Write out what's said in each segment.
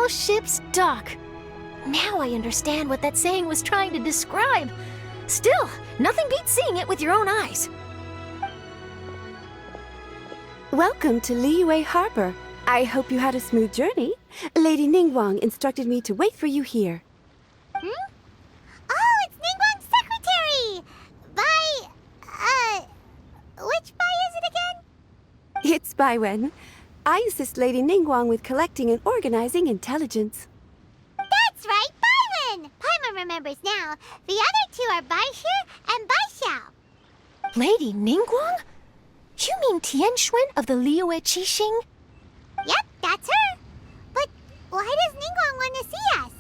All ships dock. Now I understand what that saying was trying to describe. Still, nothing beats seeing it with your own eyes. Welcome to Liyue Harbor. I hope you had a smooth journey. Lady Ningguang instructed me to wait for you here. Oh, it's Ningguang's secretary! Which Bai is it again? It's Baiwen. I assist Lady Ningguang with collecting and organizing intelligence. That's right, Baiwen! Paimon remembers now. The other two are Baishir and Baishao. Lady Ningguang? You mean Tianxuan of the Liyue Qixing? Yep, that's her. But why does Ningguang want to see us?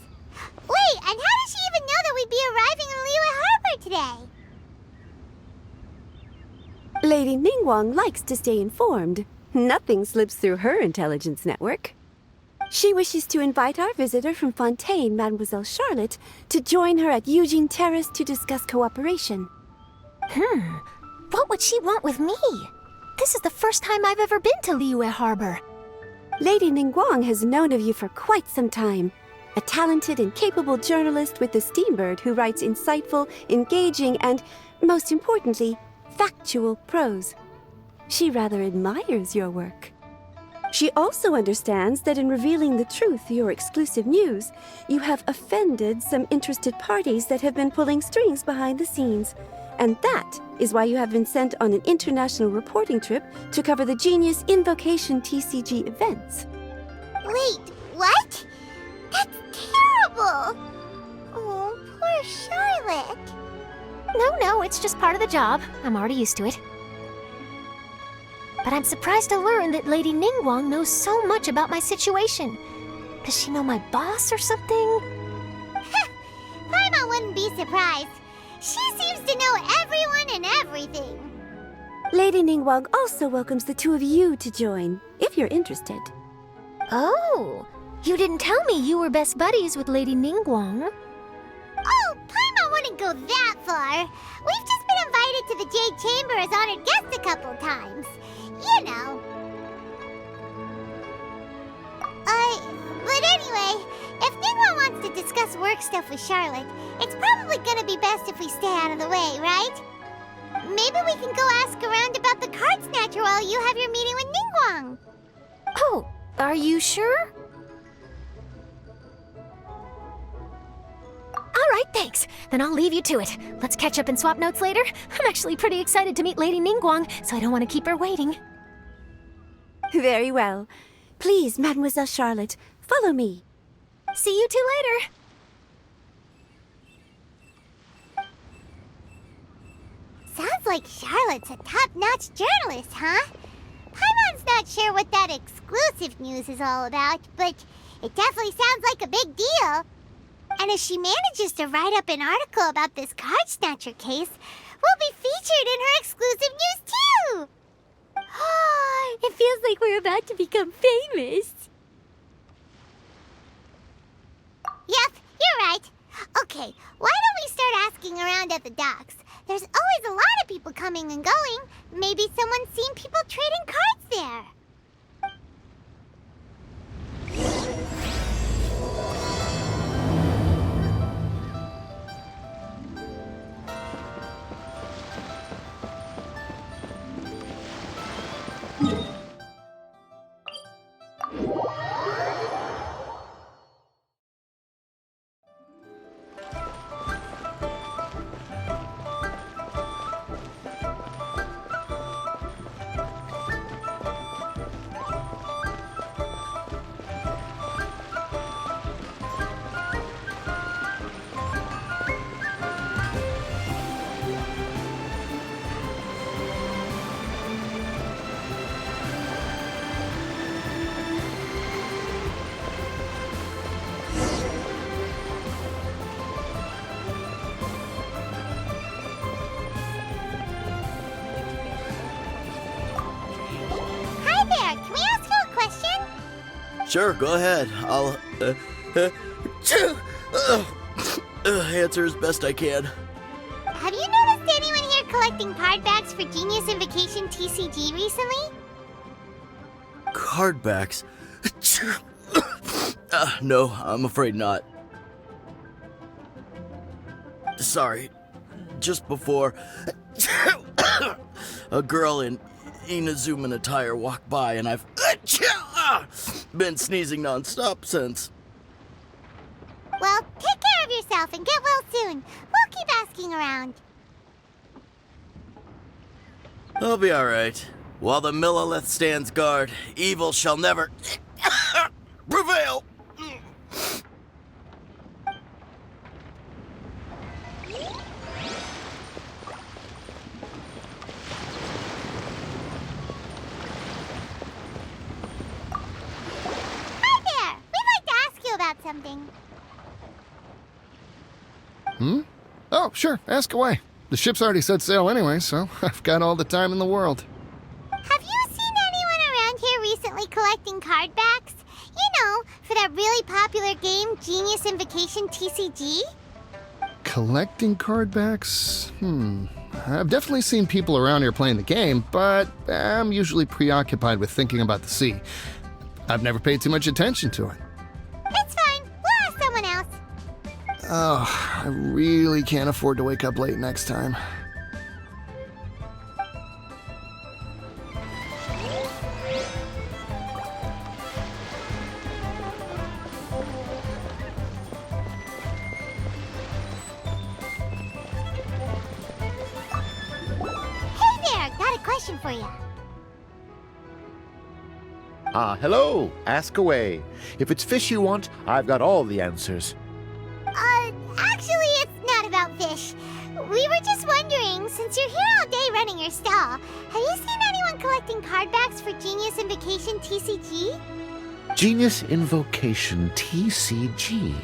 Wait, and how does she even know that we'd be arriving in Liyue Harbor today? Lady Ningguang likes to stay informed. Nothing slips through her intelligence network. She wishes to invite our visitor from Fontaine, Mademoiselle Charlotte, to join her at Eugene Terrace to discuss cooperation. What would she want with me? This is the first time I've ever been to Liyue Harbor. Lady Ningguang has known of you for quite some time. A talented and capable journalist with the Steambird who writes insightful, engaging, and, most importantly, factual prose. She rather admires your work. She also understands that in revealing the truth, your exclusive news, you have offended some interested parties that have been pulling strings behind the scenes. And that is why you have been sent on an international reporting trip to cover the Genius Invocation TCG events. Wait, what? That's terrible! Oh, poor Charlotte. No, it's just part of the job. I'm already used to it. But I'm surprised to learn that Lady Ningguang knows so much about my situation. Does she know my boss or something? Paimon wouldn't be surprised. She seems to know everyone and everything. Lady Ningguang also welcomes the two of you to join, if you're interested. Oh, you didn't tell me you were best buddies with Lady Ningguang. Oh, Paimon wouldn't go that far. We've just been invited to the Jade Chamber as honored guests a couple times. You know. But anyway, if Ningguang wants to discuss work stuff with Charlotte, it's probably gonna be best if we stay out of the way, right? Maybe we can go ask around about the card snatcher while you have your meeting with Ningguang. Oh, are you sure? All right, thanks. Then I'll leave you to it. Let's catch up and swap notes later. I'm actually pretty excited to meet Lady Ningguang, so I don't want to keep her waiting. Very well. Please, Mademoiselle Charlotte, follow me. See you two later. Sounds like Charlotte's a top-notch journalist, huh? Paimon's not sure what that exclusive news is all about, but it definitely sounds like a big deal. And if she manages to write up an article about this card snatcher case, we'll be featured in her exclusive news too! It feels like we're about to become famous. Yep, you're right. Okay, why don't we start asking around at the docks? There's always a lot of people coming and going. Maybe someone's seen people trading cards there. Hi there, can we ask you a question? Sure, go ahead. I'll answer as best I can. Have you noticed anyone here collecting card backs for Genius Invocation TCG recently? Card backs. No, I'm afraid not. Sorry. Just before, a girl in Inazuman attire walked by, and I've been sneezing nonstop since. Well, take care of yourself and get well soon. We'll keep asking around. I'll be alright. While the Millilith stands guard, evil shall never prevail. Hi there! We'd like to ask you about something. Oh, sure, ask away. The ship's already set sail anyway, so I've got all the time in the world. Have you seen anyone around here recently collecting card backs? You know, for that really popular game, Genius Invocation TCG? Collecting card backs? I've definitely seen people around here playing the game, but I'm usually preoccupied with thinking about the sea. I've never paid too much attention to it. It's fine. We'll ask someone else. Oh, I really can't afford to wake up late next time. Hey there! Got a question for you. Hello. Ask away. If it's fish you want, I've got all the answers. Actually, it's not about fish. We were just wondering, since you're here all day running your stall, have you seen anyone collecting card backs for Genius Invocation TCG? Genius Invocation TCG.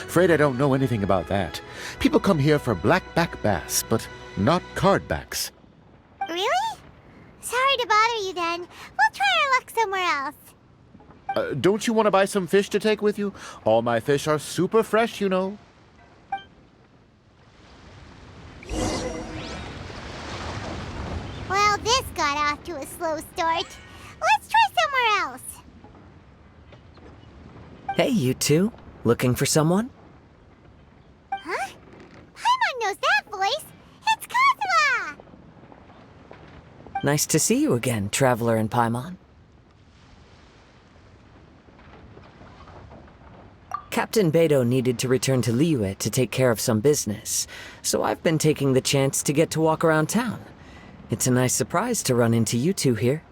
Afraid I don't know anything about that. People come here for blackback bass, but not card backs. Really? Sorry to bother you then. We'll try our luck somewhere else. Don't you want to buy some fish to take with you? All my fish are super fresh, you know. Well, this got off to a slow start. Let's try somewhere else. Hey, you two. Looking for someone? Huh? Paimon knows that voice. It's Kazuha! Nice to see you again, Traveler and Paimon. Captain Beidou needed to return to Liyue to take care of some business, so I've been taking the chance to get to walk around town. It's a nice surprise to run into you two here.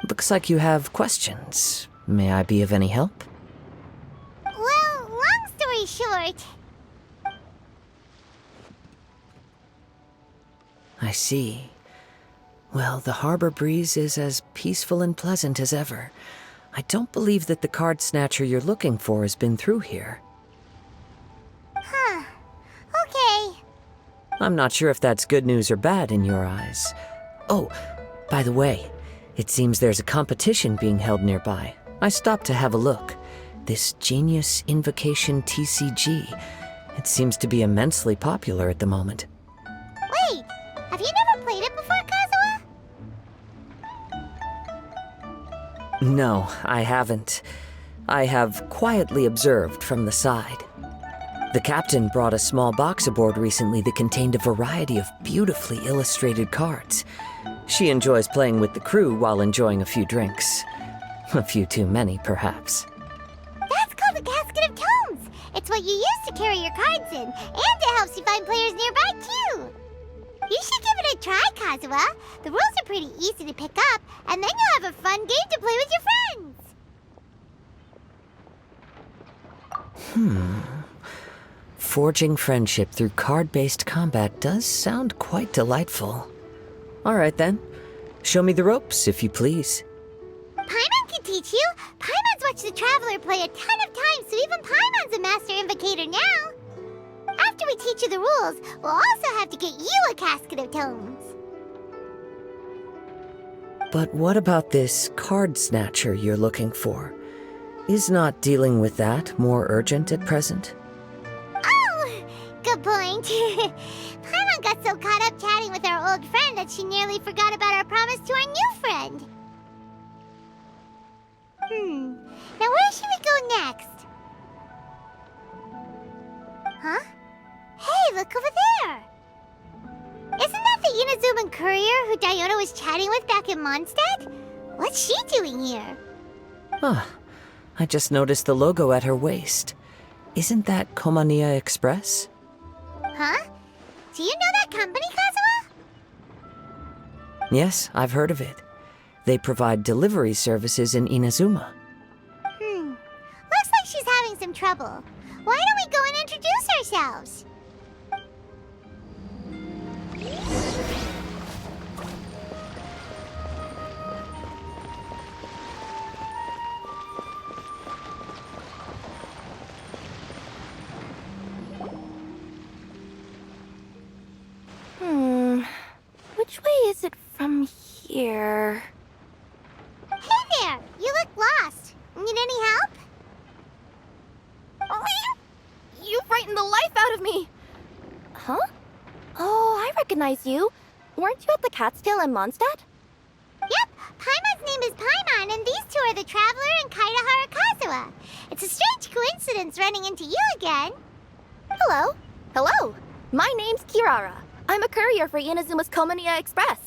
Looks like you have questions. May I be of any help? Well, long story short, I see. Well, the harbor breeze is as peaceful and pleasant as ever. I don't believe that the card snatcher you're looking for has been through here. huh. Okay. I'm not sure if that's good news or bad in your eyes. Oh, by the way, it seems there's a competition being held nearby. I stopped to have a look. This Genius Invocation TCG. It seems to be immensely popular at the moment. Wait, have you never played it before, Kazuha? No, I haven't. I have quietly observed from the side. The captain brought a small box aboard recently that contained a variety of beautifully illustrated cards. She enjoys playing with the crew while enjoying a few drinks. A few too many, perhaps. That's called the Casket of Tomes. It's what you use to carry your cards in, and it helps you find players nearby, too. You should give it a try, Kazuha. The rules are pretty easy to pick up, and then you'll have a fun game to play with your friends. Forging friendship through card-based combat does sound quite delightful. All right, then. Show me the ropes, if you please. Paimon can teach you. Paimon's watched the Traveler play a ton of times, so even Paimon's a master invocator now. After we teach you the rules, we'll also have to get you a Casket of Tomes. But what about this card snatcher you're looking for? Is not dealing with that more urgent at present? Oh, good point. Paimon got so caught up chatting with our old friend that she nearly forgot about our promise to our new friend. Now where should we go next? Huh? Hey, look over there! Isn't that the Inazuman courier who Diona was chatting with back in Mondstadt? What's she doing here? Huh. I just noticed the logo at her waist. Isn't that Komania Express? Huh? Do you know that company, Kazuha? Yes, I've heard of it. They provide delivery services in Inazuma. Looks like she's having some trouble. Why don't we go and introduce ourselves? Which way is it from here? Hey there! You look lost. Need any help? You frightened the life out of me! Huh? Oh, I recognize you. Weren't you at the Cat's Tail in Mondstadt? Yep, Paimon's name is Paimon, and these two are the Traveler and Kaitahara Kazuha. It's a strange coincidence running into you again. Hello. Hello. My name's Kirara. I'm a courier for Inazuma's Komania Express.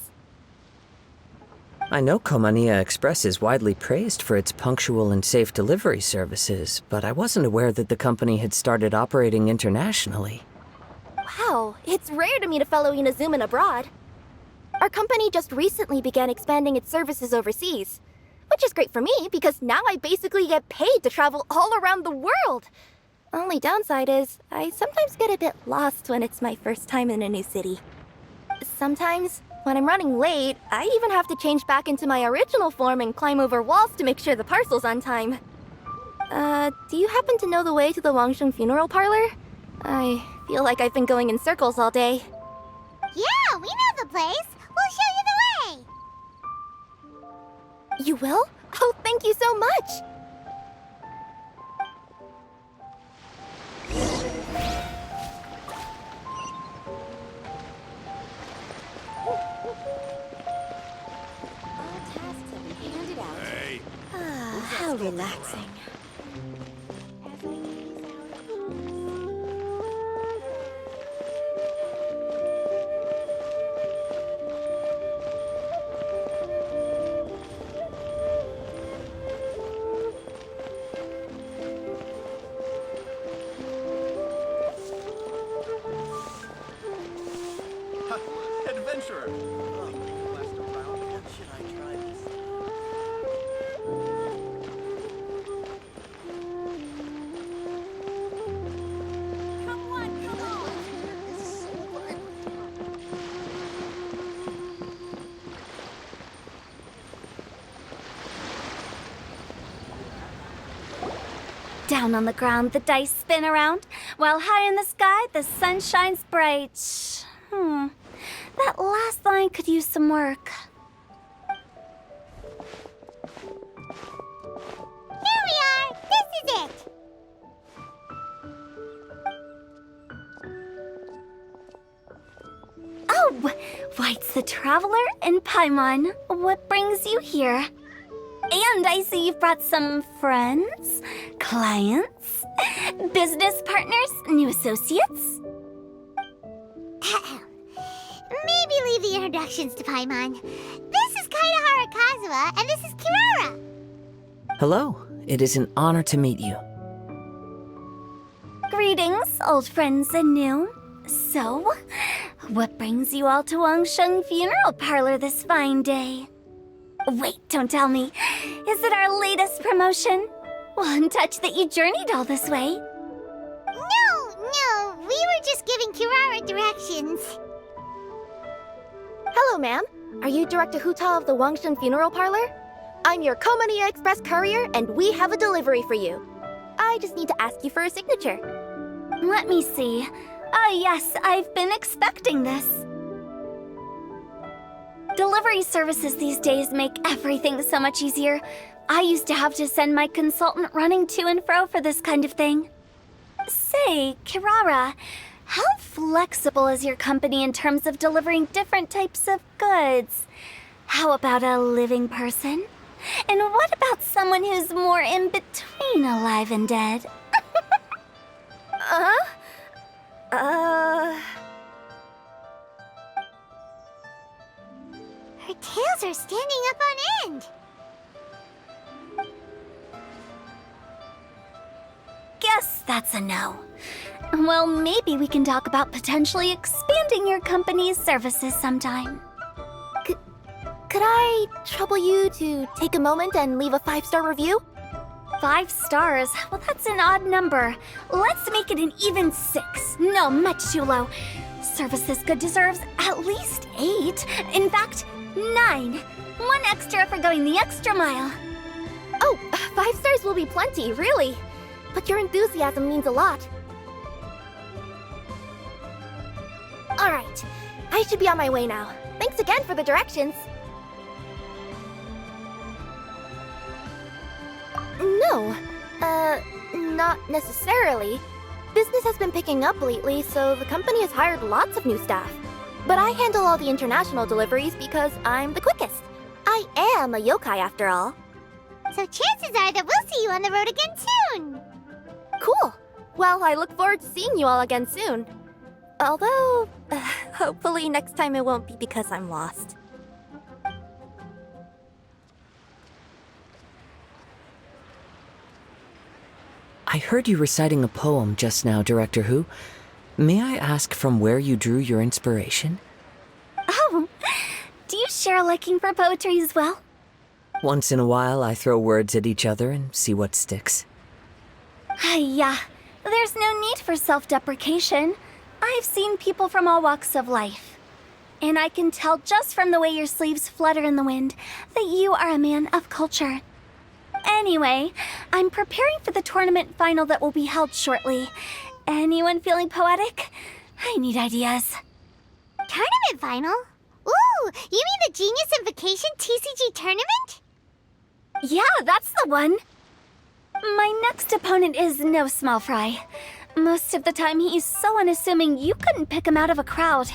I know Komania Express is widely praised for its punctual and safe delivery services, but I wasn't aware that the company had started operating internationally. Wow, it's rare to meet a fellow Inazuman abroad. Our company just recently began expanding its services overseas, which is great for me because now I basically get paid to travel all around the world. Only downside is, I sometimes get a bit lost when it's my first time in a new city. Sometimes, when I'm running late, I even have to change back into my original form and climb over walls to make sure the parcel's on time. Do you happen to know the way to the Wangsheng funeral parlor? I feel like I've been going in circles all day. Yeah, we know the place. We'll show you the way. You will? Oh, thank you so much! How relaxing. Adventurer! Last around, should I try this? Down on the ground, the dice spin around, while high in the sky, the sun shines bright. That last line could use some work. Here we are. This is it. Oh, White's the Traveler and Paimon. What brings you here? And I see you've brought some friends, clients, business partners, new associates. Maybe leave the introductions to Paimon. This is Kaitahara Kazuha, and this is Kirara. Hello, it is an honor to meet you. Greetings, old friends and new. So, what brings you all to Wangsheng Funeral Parlor this fine day? Wait, don't tell me. Is it our latest promotion? One touch that you journeyed all this way. No, we were just giving Kirara directions. Hello, ma'am. Are you Director Huta of the Wangsheng Funeral Parlor? I'm your Komania Express courier, and we have a delivery for you. I just need to ask you for a signature. Let me see. Ah, yes, I've been expecting this. Delivery services these days make everything so much easier. I used to have to send my consultant running to and fro for this kind of thing. Say, Kirara, how flexible is your company in terms of delivering different types of goods? How about a living person? And what about someone who's more in between alive and dead? Her tails are standing up on end. Guess that's a no. Well, maybe we can talk about potentially expanding your company's services sometime. Could I trouble you to take a moment and leave a 5-star review? 5 stars? Well, that's an odd number. Let's make it an even 6. No, much too low. Services deserves at least 8. In fact, 9. 1 extra for going the extra mile. Oh, 5 stars will be plenty, really. But your enthusiasm means a lot. Alright, I should be on my way now. Thanks again for the directions. No, not necessarily. Business has been picking up lately, so the company has hired lots of new staff. But I handle all the international deliveries because I'm the quickest. I am a yokai after all. So chances are that we'll see you on the road again soon. Cool. Well, I look forward to seeing you all again soon. Although, hopefully next time it won't be because I'm lost. I heard you reciting a poem just now, Director Who. May I ask from where you drew your inspiration? Oh, do you share a liking for poetry as well? Once in a while, I throw words at each other and see what sticks. Yeah, there's no need for self-deprecation. I've seen people from all walks of life. And I can tell just from the way your sleeves flutter in the wind that you are a man of culture. Anyway, I'm preparing for the tournament final that will be held shortly. Anyone feeling poetic? I need ideas. Tournament final? Ooh, you mean the Genius Invocation TCG tournament? Yeah, that's the one. My next opponent is no small fry. Most of the time he's so unassuming you couldn't pick him out of a crowd.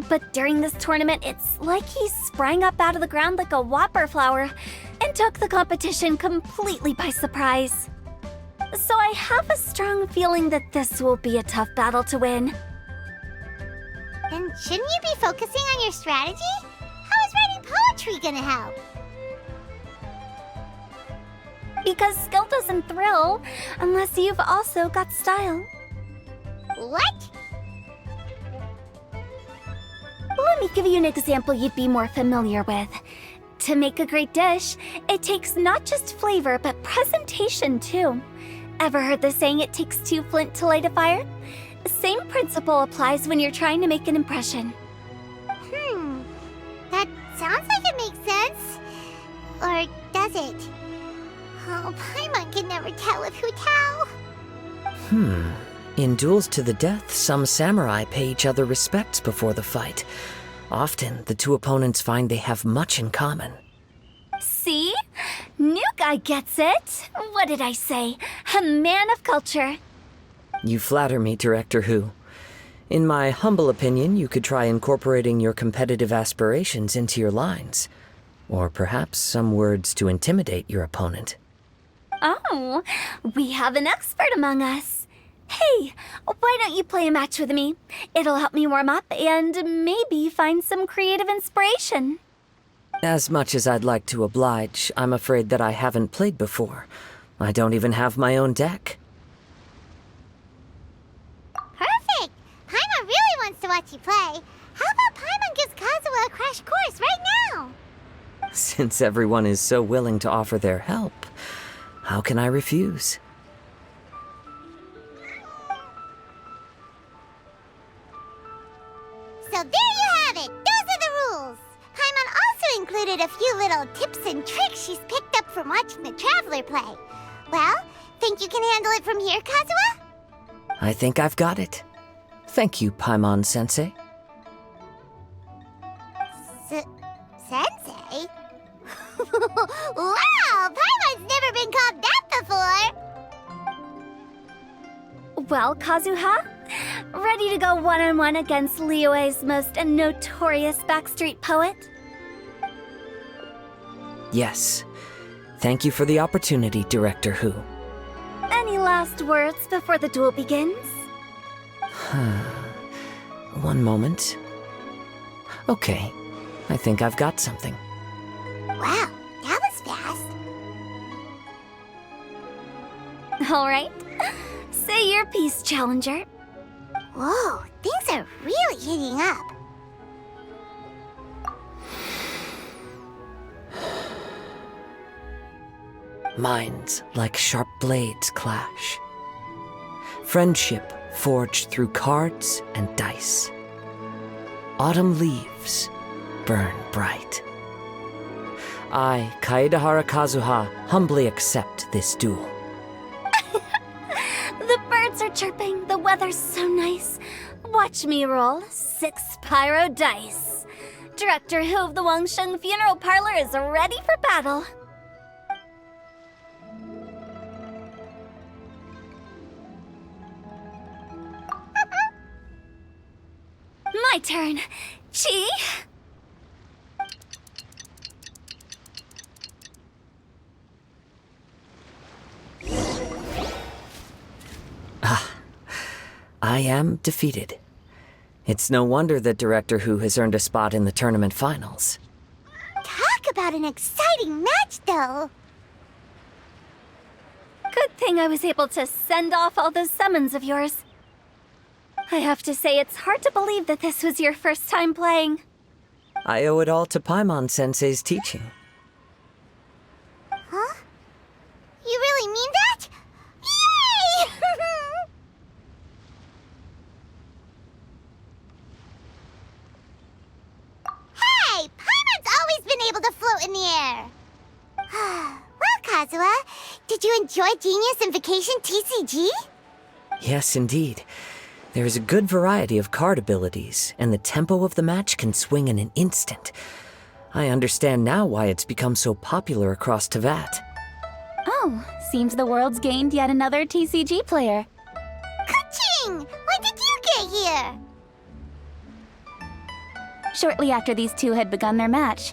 But during this tournament, it's like he sprang up out of the ground like a whopper flower and took the competition completely by surprise. So I have a strong feeling that this will be a tough battle to win. Then shouldn't you be focusing on your strategy? How is writing poetry gonna help? Because skill doesn't thrill unless you've also got style. What? Let me give you an example you'd be more familiar with. To make a great dish, it takes not just flavor, but presentation too. Ever heard the saying, it takes 2 flint to light a fire? Same principle applies when you're trying to make an impression. That sounds like it makes sense. Or does it? Oh, Paimon can never tell if who tell. In duels to the death, some samurai pay each other respects before the fight. Often, the 2 opponents find they have much in common. See? New guy gets it. What did I say? A man of culture. You flatter me, Director Who. In my humble opinion, you could try incorporating your competitive aspirations into your lines. Or perhaps some words to intimidate your opponent. Oh, we have an expert among us. Hey, why don't you play a match with me? It'll help me warm up and maybe find some creative inspiration. As much as I'd like to oblige, I'm afraid that I haven't played before. I don't even have my own deck. Perfect! Paimon really wants to watch you play. How about Paimon gives Kazuha a crash course right now? Since everyone is so willing to offer their help, how can I refuse? So there you have it! Those are the rules! Paimon also included a few little tips and tricks she's picked up from watching the Traveler play. Well, think you can handle it from here, Kazuha? I think I've got it. Thank you, Paimon-sensei. Sensei? Wow! Paimon's never been called that before! Well, Kazuha, ready to go one-on-one against Liyue's most notorious backstreet poet? Yes. Thank you for the opportunity, Director Hu. Any last words before the duel begins? One moment. Okay, I think I've got something. Wow, that was fast. All right. Say your piece, Challenger. Whoa, things are really heating up. Minds like sharp blades clash. Friendship forged through cards and dice. Autumn leaves burn bright. I, Kaedahara Kazuha, humbly accept this duel. The birds are chirping, the weather's so nice. Watch me roll 6 pyro dice. Director Hu of the Wangsheng Funeral Parlor is ready for battle. My turn. Chi? I am defeated. It's no wonder that Director Hu has earned a spot in the tournament finals. Talk about an exciting match, though. Good thing I was able to send off all those summons of yours. I have to say, it's hard to believe that this was your first time playing. I owe it all to Paimon-sensei's teaching. Huh? You really mean that? Yay! Hey! Paimon's always been able to float in the air! Well, Kazuha, did you enjoy Genius Invocation TCG? Yes, indeed. There is a good variety of card abilities, and the tempo of the match can swing in an instant. I understand now why it's become so popular across Teyvat. Oh, seems the world's gained yet another TCG player. Ka-ching! When did you get here? Shortly after these two had begun their match,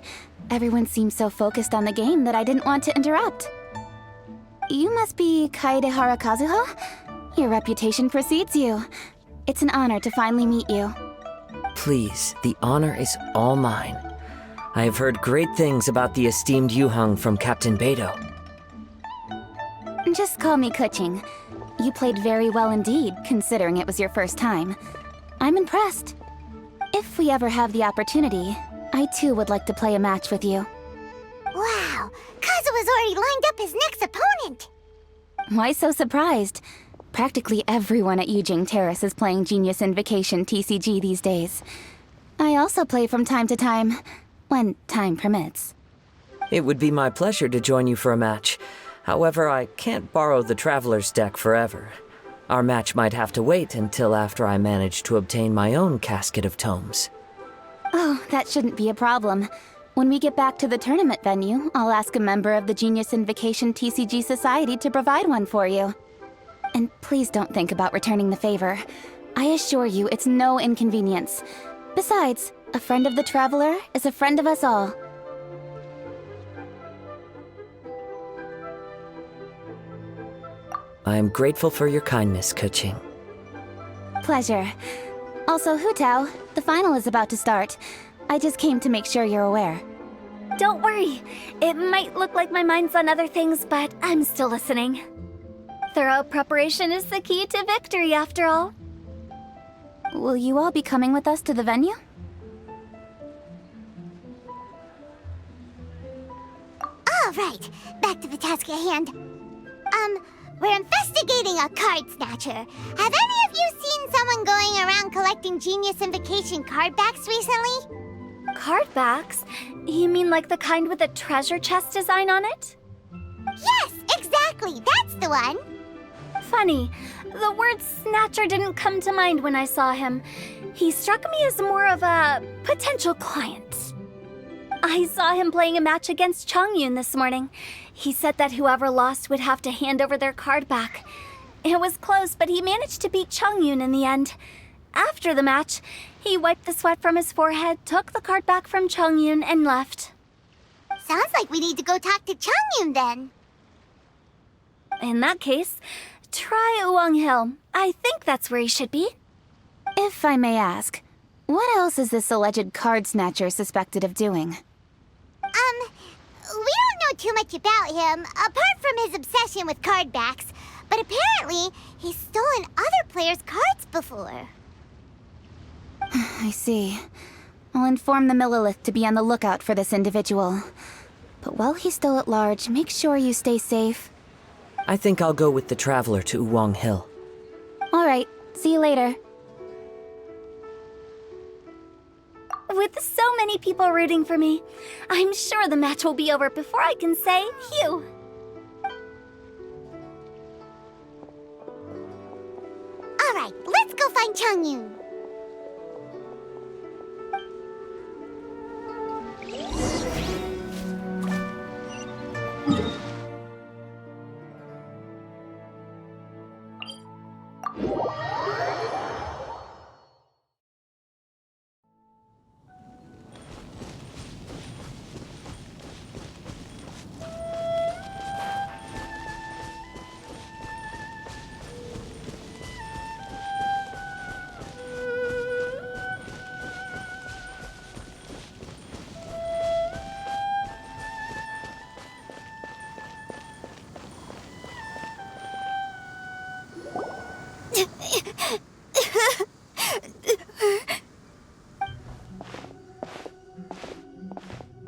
everyone seemed so focused on the game that I didn't want to interrupt. You must be Kaedehara Kazuha? Your reputation precedes you. It's an honor to finally meet you. Please, the honor is all mine. I have heard great things about the esteemed Yuheng from Captain Beidou. Just call me Kuching. You played very well indeed, considering it was your first time. I'm impressed. If we ever have the opportunity, I too would like to play a match with you. Wow, Kazuha's already lined up his next opponent! Why so surprised? Practically everyone at Yujing Terrace is playing Genius Invocation TCG these days. I also play from time to time, when time permits. It would be my pleasure to join you for a match. However, I can't borrow the Traveler's deck forever. Our match might have to wait until after I manage to obtain my own casket of tomes. Oh, that shouldn't be a problem. When we get back to the tournament venue, I'll ask a member of the Genius Invocation TCG Society to provide one for you. And please don't think about returning the favor. I assure you it's no inconvenience. Besides, a friend of the Traveler is a friend of us all. I am grateful for your kindness, Kuching. Pleasure. Also, Hutao, the final is about to start. I just came to make sure you're aware. Don't worry. It might look like my mind's on other things, but I'm still listening. Thorough preparation is the key to victory, after all. Will you all be coming with us to the venue? All right, back to the task at hand. We're investigating a card snatcher. Have any of you seen someone going around collecting Genius Invocation card backs recently? Card backs? You mean like the kind with a treasure chest design on it? Yes, exactly, that's the one. Funny, the word snatcher didn't come to mind when I saw him. He struck me as more of a potential client. I saw him playing a match against Chongyun this morning. He said that whoever lost would have to hand over their card back. It was close, but he managed to beat Chongyun in the end. After the match, he wiped the sweat from his forehead, took the card back from Chongyun, and left. Sounds like we need to go talk to Changyun then. In that case, try Uwang Hill. I think that's where he should be. If I may ask, what else is this alleged card snatcher suspected of doing? We don't know too much about him, apart from his obsession with card backs. But apparently, he's stolen other players' cards before. I see. I'll inform the Millilith to be on the lookout for this individual. But while he's still at large, make sure you stay safe. I think I'll go with the Traveler to Uwang Hill. All right, see you later. With so many people rooting for me, I'm sure the match will be over before I can say phew. All right, let's go find Changyun.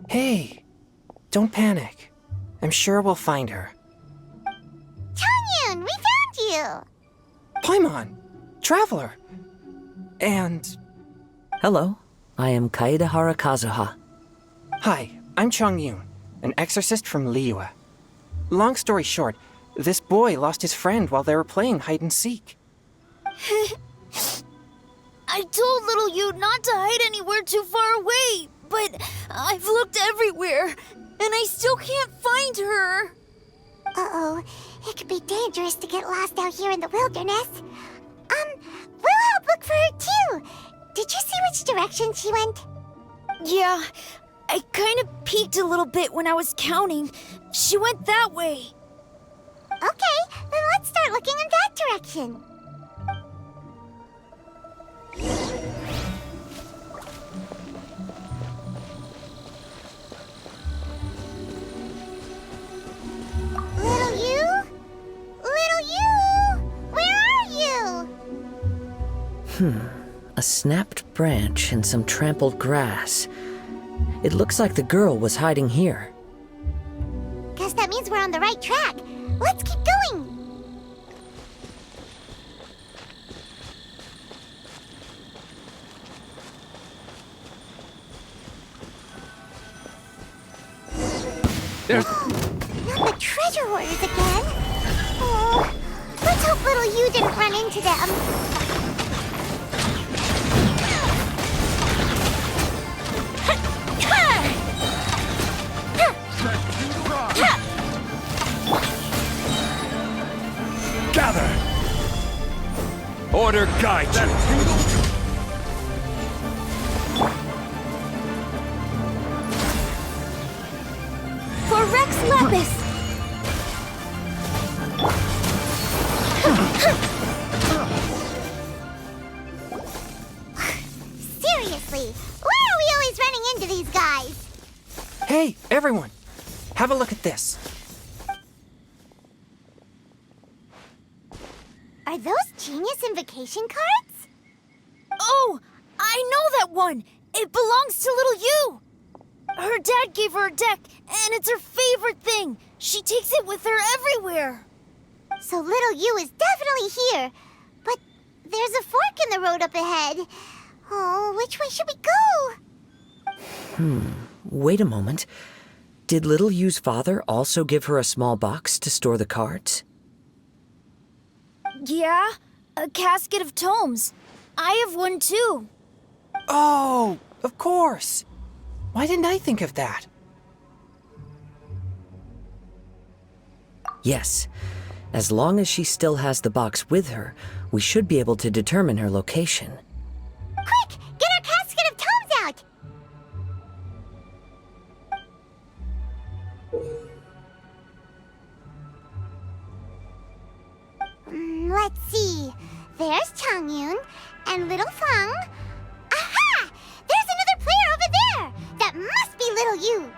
Hey, don't panic. I'm sure we'll find her. Changyun, we found you! Paimon! Traveler! And... Hello, I am Kaedahara Kazuha. Hi, I'm Changyun, an exorcist from Liyue. Long story short, this boy lost his friend while they were playing hide-and-seek. I told little you not to hide anywhere too far away, but I've looked everywhere, and I still can't find her. Uh-oh, it could be dangerous to get lost out here in the wilderness. We'll help look for her too. Did you see which direction she went? Yeah, I kind of peeked a little bit when I was counting. She went that way. Okay, then let's start looking in that direction. Little you? Little you? Where are you? A snapped branch and some trampled grass. It looks like the girl was hiding here. Guess that means we're on the right track. Let's keep going. Not the treasure hoarders again. Oh, let's hope little you didn't run into them. Gather! Order guide you! For Rex Lapis! Seriously, why are we always running into these guys? Hey, everyone! Have a look at this. Are those Genius Invocation cards? Oh, I know that one! It belongs to little you! Her dad gave her a deck, and it's her favorite thing. She takes it with her everywhere. So little you is definitely here. But there's a fork in the road up ahead. Oh, which way should we go? Wait a moment. Did Little Yu's father also give her a small box to store the cards? Yeah, a casket of tomes. I have one too. Oh, of course! Why didn't I think of that? Yes. As long as she still has the box with her, we should be able to determine her location. Quick, get our casket of tomes out! There's Changyun and little Feng. Aha! There's another player over there! That must be little you!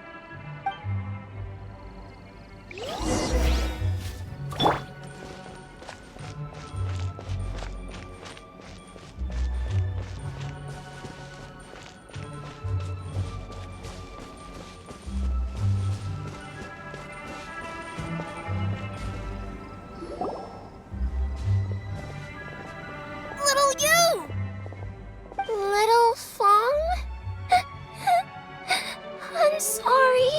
Little you! Little Fong? I'm sorry.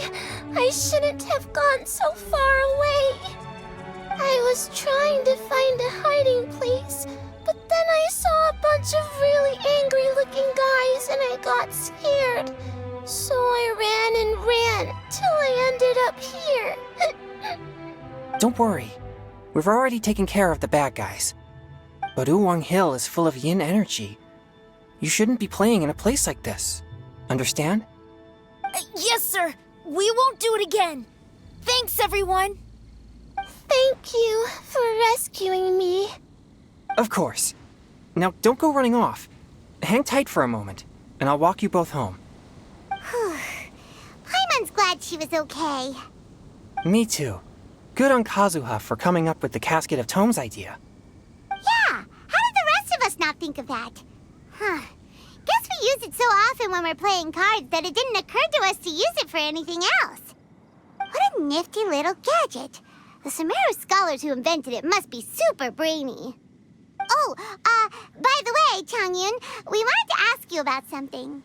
I shouldn't have gone so far away. I was trying to find a hiding place, but then I saw a bunch of really angry-looking guys and I got scared. So I ran till I ended up here. Don't worry. We've already taken care of the bad guys. But Uwang Hill is full of yin energy. You shouldn't be playing in a place like this. Understand? Yes, sir. We won't do it again. Thanks, everyone. Thank you for rescuing me. Of course. Now, don't go running off. Hang tight for a moment, and I'll walk you both home. Paimon's glad she was okay. Me too. Good on Kazuha for coming up with the Casket of Tomes idea. Yeah, how did the rest of us not think of that? Guess we use it so often when we're playing cards that it didn't occur to us to use it for anything else. What a nifty little gadget. The Sumeru scholars who invented it must be super brainy. Oh, by the way, Changyun, we wanted to ask you about something.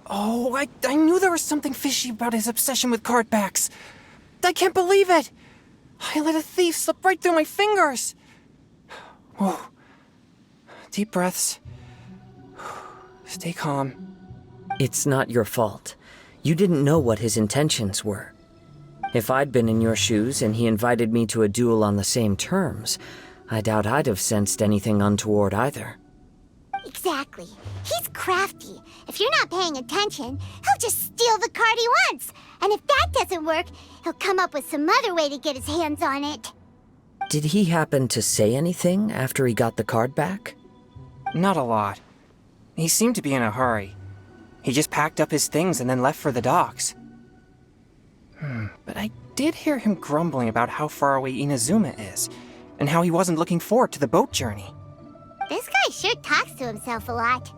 Oh, I knew there was something fishy about his obsession with card backs. I can't believe it! I let a thief slip right through my fingers! Whoa. Deep breaths. Stay calm. It's not your fault. You didn't know what his intentions were. If I'd been in your shoes and he invited me to a duel on the same terms, I doubt I'd have sensed anything untoward either. Exactly. He's crafty. If you're not paying attention, he'll just steal the card he wants. And if that doesn't work, he'll come up with some other way to get his hands on it. Did he happen to say anything after he got the card back? Not a lot. He seemed to be in a hurry. He just packed up his things and then left for the docks. But I did hear him grumbling about how far away Inazuma is, and how he wasn't looking forward to the boat journey. This guy sure talks to himself a lot.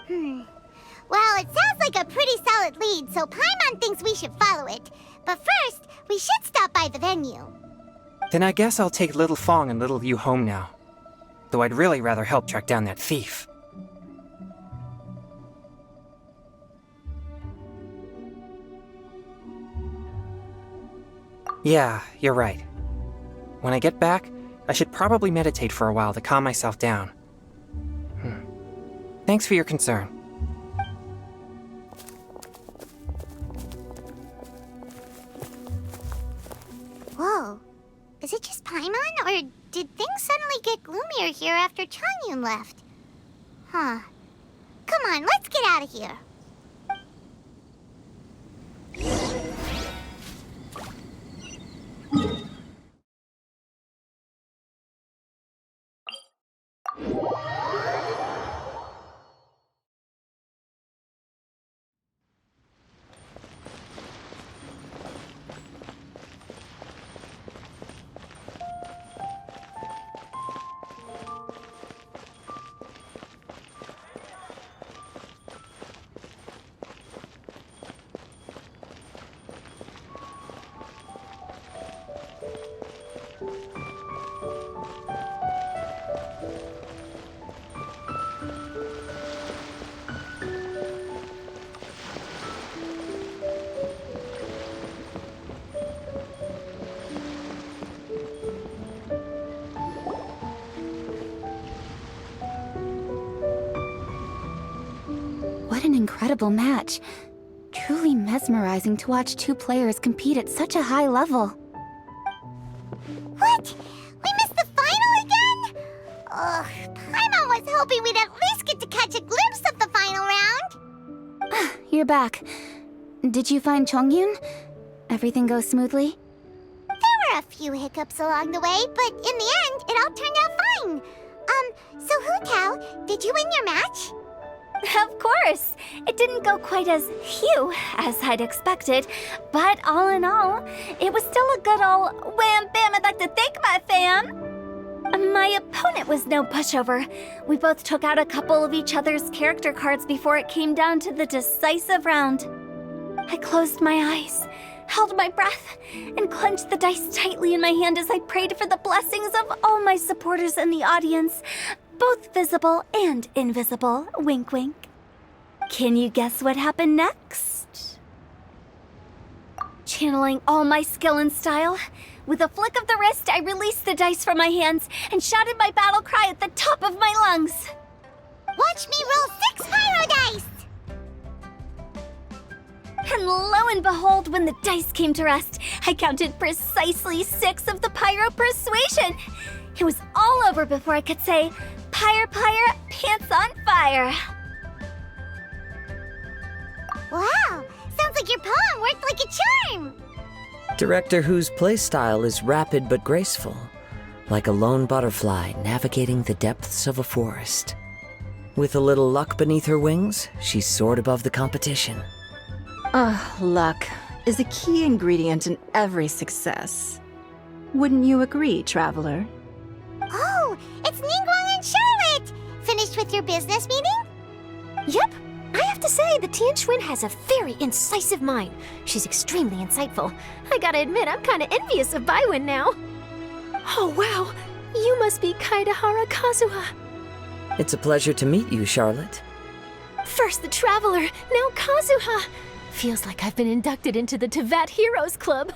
Well, it sounds like a pretty solid lead, so Paimon thinks we should follow it. But first, we should stop by the venue. Then I guess I'll take Little Fong and Little Yu home now. Though I'd really rather help track down that thief. Yeah, you're right. When I get back, I should probably meditate for a while to calm myself down. Thanks for your concern. Whoa. Is it just Paimon, or did things suddenly get gloomier here after Changyun left? Come on, let's get out of here. What an incredible match. Truly mesmerizing to watch two players compete at such a high level. What? We missed the final again? Ugh, Paimon was hoping we'd at least get to catch a glimpse of the final round. You're back. Did you find Chongyun? Everything go smoothly? There were were a few hiccups along the way, but in the end, it all turned out fine. So Hu Tao, did you win your match? Of course! It didn't go quite as phew as I'd expected, but all in all, it was still a good ol' wham bam I'd like to thank my fam! My opponent was no pushover. We both took out a couple of each other's character cards before it came down to the decisive round. I closed my eyes, held my breath, and clenched the dice tightly in my hand as I prayed for the blessings of all my supporters in the audience, both visible and invisible. Wink, wink. Can you guess what happened next? Channeling all my skill and style, with a flick of the wrist, I released the dice from my hands and shouted my battle cry at the top of my lungs. Watch me roll 6 pyro dice! And lo and behold, when the dice came to rest, I counted precisely 6 of the pyro persuasion. It was all over before I could say, Pyre, pants on fire. Wow, sounds like your poem worked like a charm! Director Who's playstyle is rapid but graceful, like a lone butterfly navigating the depths of a forest. With a little luck beneath her wings, she soared above the competition. Luck is a key ingredient in every success. Wouldn't you agree, Traveler? Oh, it's Ningguang and Charlotte! Finished with your business meeting? Yep. I have to say, the Tian Xuan has a very incisive mind. She's extremely insightful. I gotta admit, I'm kinda envious of Baiwen now. Oh, wow. You must be Kaidahara Kazuha. It's a pleasure to meet you, Charlotte. First the Traveler, now Kazuha. Feels like I've been inducted into the Tevat Heroes Club.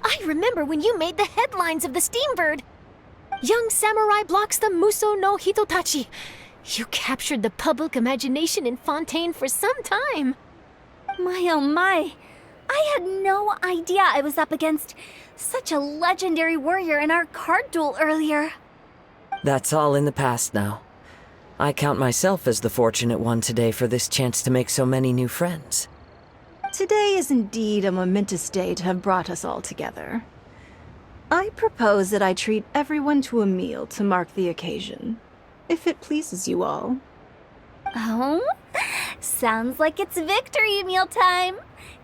I remember when you made the headlines of the Steambird. Young samurai blocks the Muso no Hitotachi. You captured the public imagination in Fontaine for some time. My oh my. I had no idea I was up against such a legendary warrior in our card duel earlier. That's all in the past now. I count myself as the fortunate one today for this chance to make so many new friends. Today is indeed a momentous day to have brought us all together. I propose that I treat everyone to a meal to mark the occasion, if it pleases you all. Oh? Sounds like it's victory meal time.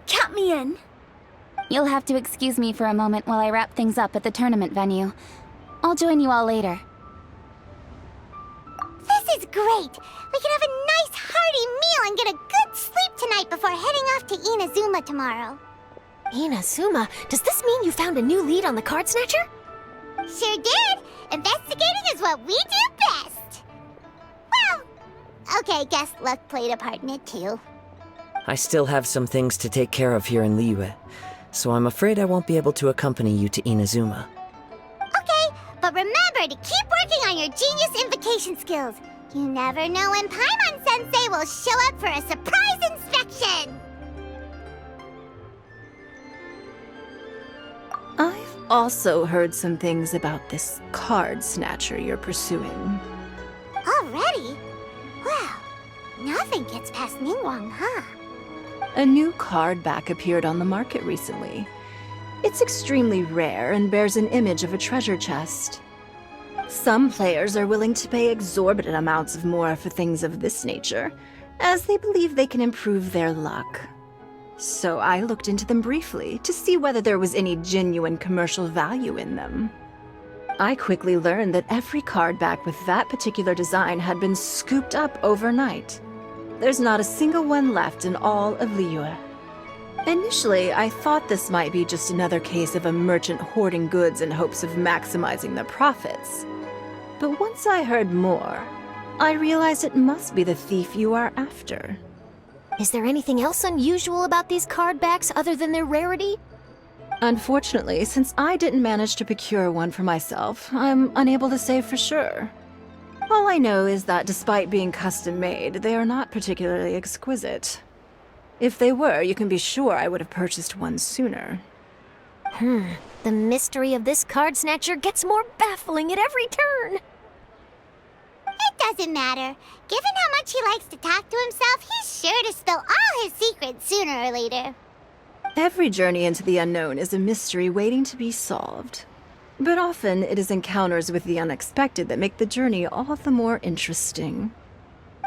Count me in. You'll have to excuse me for a moment while I wrap things up at the tournament venue. I'll join you all later. This is great! We can have a nice hearty meal and get a good sleep tonight before heading off to Inazuma tomorrow. Inazuma? Does this mean you found a new lead on the Card Snatcher? Sure did! Investigating is what we do best! Well, okay, guess luck played a part in it too. I still have some things to take care of here in Liyue, so I'm afraid I won't be able to accompany you to Inazuma. Okay, but remember to keep working on your genius invocation skills. You never know when Paimon-sensei will show up for a surprise inspection! I've also heard some things about this card snatcher you're pursuing. Already? Well, nothing gets past Ningguang, huh? A new card back appeared on the market recently. It's extremely rare and bears an image of a treasure chest. Some players are willing to pay exorbitant amounts of more for things of this nature, as they believe they can improve their luck. So I looked into them briefly to see whether there was any genuine commercial value in them. I quickly learned that every card back with that particular design had been scooped up overnight. There's not a single one left in all of Liyue. Initially, I thought this might be just another case of a merchant hoarding goods in hopes of maximizing their profits. But once I heard more, I realized it must be the thief you are after. Is there anything else unusual about these card backs other than their rarity? Unfortunately, since I didn't manage to procure one for myself, I'm unable to say for sure. All I know is that despite being custom-made, they are not particularly exquisite. If they were, you can be sure I would have purchased one sooner. The mystery of this Card Snatcher gets more baffling at every turn. It doesn't matter. Given how much he likes to talk to himself, he's sure to spill all his secrets sooner or later. Every journey into the unknown is a mystery waiting to be solved. But often it is encounters with the unexpected that make the journey all the more interesting.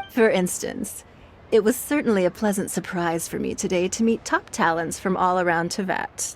For instance, it was certainly a pleasant surprise for me today to meet top talents from all around Tevat.